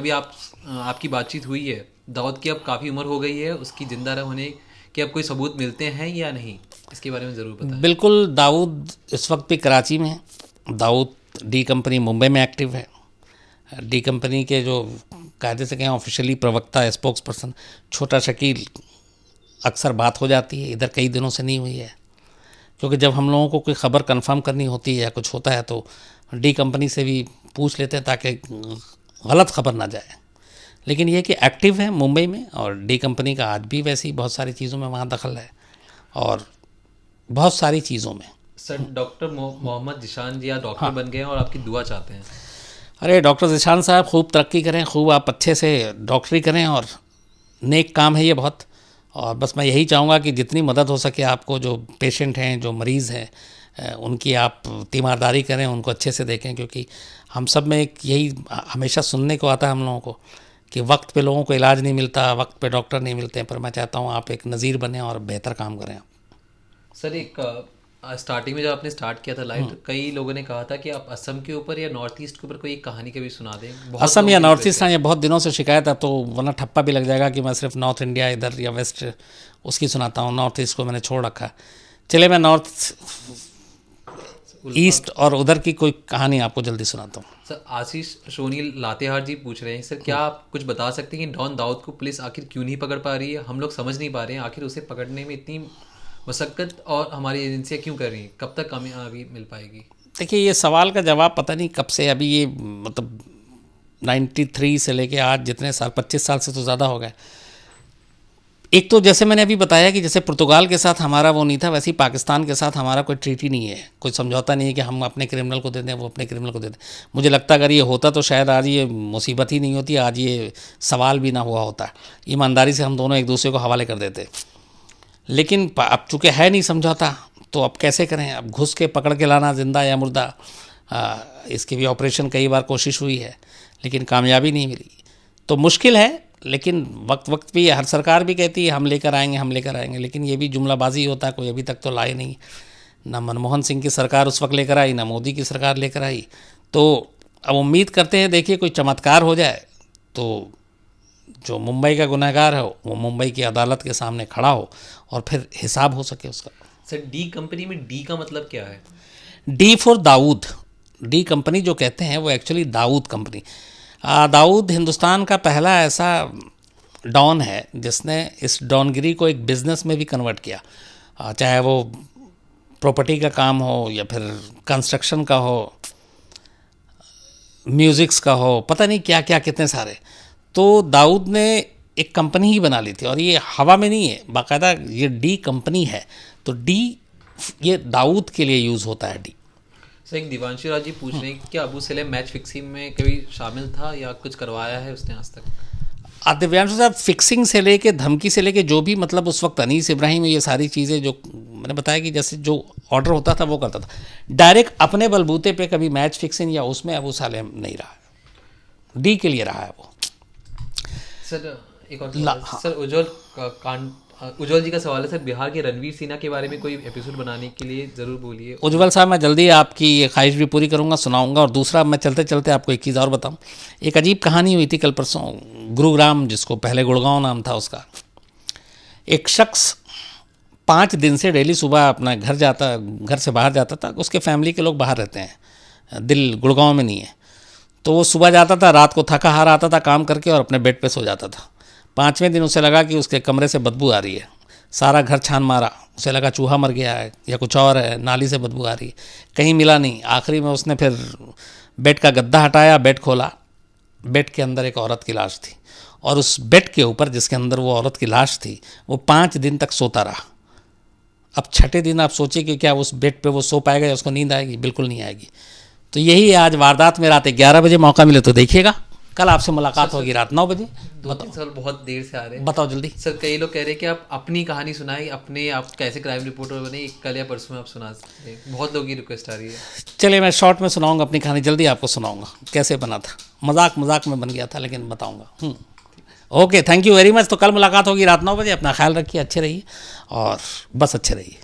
आपकी बातचीत हुई है? दाऊद की अब काफ़ी उम्र हो गई है, उसकी जिंदा होने के अब कोई सबूत मिलते हैं या नहीं? इसके बारे में ज़रूर बताएं। बिल्कुल, दाऊद इस वक्त भी कराची में है। दाऊद डी कंपनी मुंबई में एक्टिव है। डी कंपनी के जो कायदे से कहें ऑफिशियली प्रवक्ता, स्पोक्स पर्सन छोटा शकील, अक्सर बात हो जाती है, इधर कई दिनों से नहीं हुई है क्योंकि जब हम लोगों को कोई ख़बर कंफर्म करनी होती है या कुछ होता है तो डी कंपनी से भी पूछ लेते हैं ताकि गलत खबर ना जाए। लेकिन ये कि एक्टिव है मुंबई में, और डी कंपनी का आज भी वैसी बहुत सारी चीज़ों में वहाँ दखल है और बहुत सारी चीज़ों में। सर डॉक्टर मोहम्मद जिशान जी आज डॉक्टर बन गए हैं और आपकी दुआ चाहते हैं। अरे डॉक्टर जिशान साहब, खूब तरक्की करें, खूब आप अच्छे से डॉक्टरी करें, और नेक काम है ये बहुत। और बस मैं यही चाहूँगा कि जितनी मदद हो सके आपको, जो पेशेंट हैं, जो मरीज़ हैं, उनकी आप तीमारदारी करें, उनको अच्छे से देखें, क्योंकि हम सब में एक यही हमेशा सुनने को आता है हम लोगों को कि वक्त पे लोगों को इलाज नहीं मिलता, वक्त पे डॉक्टर नहीं मिलते हैं। पर मैं चाहता हूँ आप एक नज़ीर बने और बेहतर काम करें। सर एक स्टार्टिंग में जब आपने स्टार्ट किया था लाइव, तो कई लोगों ने कहा था कि आप असम के ऊपर या नॉर्थ ईस्ट के ऊपर कोई एक कहानी कभी सुना दें। बहुत असम लोगों या की नॉर्थ request ईस्ट, हाँ, ये बहुत दिनों से शिकायत है, तो वरना ठप्पा भी लग जाएगा कि मैं सिर्फ नॉर्थ इंडिया इधर या वेस्ट उसकी सुनाता हूँ, नॉर्थ ईस्ट को मैंने छोड़ रखा। चलिए मैं नॉर्थ ईस्ट और उधर की कोई कहानी आपको जल्दी सुनाता हूँ। सर आशीष सोनी लातेहार जी पूछ रहे हैं, सर क्या आप कुछ बता सकते हैं कि डॉन दाऊद को पुलिस आखिर क्यों नहीं पकड़ पा रही है? हम लोग समझ नहीं पा रहे हैं आखिर उसे पकड़ने में इतनी मशक्क़त और हमारी एजेंसियाँ क्यों कर रही हैं, कब तक कामयाबी मिल पाएगी? देखिए ये सवाल का जवाब पता नहीं कब से, अभी ये मतलब 93 से लेके आज जितने साल, 25 साल से तो ज़्यादा हो गए। एक तो जैसे मैंने अभी बताया कि जैसे पुर्तगाल के साथ हमारा वो नहीं था, वैसे ही पाकिस्तान के साथ हमारा कोई ट्रीटी नहीं है, कोई समझौता नहीं है कि हम अपने क्रिमिनल को दे दें, वो अपने क्रिमिनल को दे दें। मुझे लगता है अगर ये होता तो शायद आज ये मुसीबत ही नहीं होती, आज ये सवाल भी ना हुआ होता, ईमानदारी से हम दोनों एक दूसरे को हवाले कर देते। लेकिन अब चूँकि है नहीं समझौता, तो अब कैसे करें? अब घुस के पकड़ के लाना जिंदा या मुर्दा, इसकी भी ऑपरेशन कई बार कोशिश हुई है लेकिन कामयाबी नहीं मिली, तो मुश्किल है। लेकिन वक्त भी हर सरकार भी कहती है हम लेकर आएंगे, हम लेकर आएंगे, लेकिन ये भी जुमलाबाजी होता है, कोई अभी तक तो लाए नहीं। ना मनमोहन सिंह की सरकार उस वक्त लेकर आई, ना मोदी की सरकार लेकर आई। तो अब उम्मीद करते हैं देखिए कोई चमत्कार हो जाए तो जो मुंबई का गुनहगार है वो मुंबई की अदालत के सामने खड़ा हो और फिर हिसाब हो सके उसका। सर डी कंपनी में डी का मतलब क्या है? D for Dawood. D company जो कहते हैं वो एक्चुअली दाऊद कंपनी। दाऊद हिंदुस्तान का पहला ऐसा डॉन है जिसने इस डॉनगिरी को एक बिज़नेस में भी कन्वर्ट किया, चाहे वो प्रॉपर्टी का काम हो या फिर कंस्ट्रक्शन का हो, म्यूज़िक्स का हो, पता नहीं क्या क्या कितने सारे। तो दाऊद ने एक कंपनी ही बना ली थी, और ये हवा में नहीं है, बाकायदा ये डी कंपनी है। तो डी ये दाऊद के लिए यूज़ होता है डी। सर एक दिवांशु राज जी पूछ रहे हैं कि क्या अबू सलेम मैच फिक्सिंग में कभी शामिल था या कुछ करवाया है उसने आज तक? दिव्यांशु साहब, फिक्सिंग से लेके धमकी से लेके जो भी, मतलब उस वक्त अनीस इब्राहिम, ये सारी चीज़ें जो मैंने बताया कि जैसे जो ऑर्डर होता था वो करता था। डायरेक्ट अपने बलबूते पे कभी मैच फिक्सिंग या उसमें अबू सलेम नहीं रहा, डी के लिए रहा है वो। सर एक और सवाल, सर उज्जवल जी का सवाल है, सर बिहार के रणवीर सिन्हा के बारे में कोई एपिसोड बनाने के लिए ज़रूर बोलिए। उज्जवल साहब, मैं जल्दी आपकी ये ख्वाहिश भी पूरी करूंगा, सुनाऊंगा। और दूसरा, मैं चलते चलते आपको एक चीज़ और बताऊं। एक अजीब कहानी हुई थी कल परसों, गुरुग्राम, जिसको पहले गुड़गांव नाम था उसका। एक शख्स 5 दिन से डेली सुबह अपना घर से बाहर जाता था। उसके फैमिली के लोग बाहर रहते हैं, दिल गुड़गांव में नहीं है। तो वो सुबह जाता था, रात को थका हारा आता था काम करके और अपने बेड पे सो जाता था। 5वें दिन उसे लगा कि उसके कमरे से बदबू आ रही है। सारा घर छान मारा, उसे लगा चूहा मर गया है या कुछ और है, नाली से बदबू आ रही है, कहीं मिला नहीं। आखिरी में उसने फिर बेड का गद्दा हटाया, बेड खोला, बेड के अंदर एक औरत की लाश थी। और उस बेड के ऊपर जिसके अंदर वो औरत की लाश थी, वो 5 दिन तक सोता रहा। अब 6ठे दिन आप सोचिए कि क्या उस बेड पे वो सो पाएगा या उसको नींद आएगी? बिल्कुल नहीं आएगी। तो यही आज वारदात में रात 11 बजे, मौका मिले तो देखिएगा। कल आपसे मुलाकात होगी रात 9 बजे। 2-3 साल बहुत देर से आ रहे हैं, बताओ जल्दी। सर कई लोग कह रहे हैं कि आप अपनी कहानी सुनाएं, आप कैसे क्राइम रिपोर्टर बने, कल या परसों में आप सुना सकते हैं। बहुत लोगों की रिक्वेस्ट आ रही है। चलिए मैं शॉर्ट में सुनाऊंगा अपनी कहानी, जल्दी आपको सुनाऊंगा कैसे बना था। मजाक में बन गया था लेकिन बताऊंगा। Okay, thank you very much. तो कल मुलाकात होगी रात 9 बजे। अपना ख्याल रखिए, अच्छे रहिए और बस अच्छे रहिए।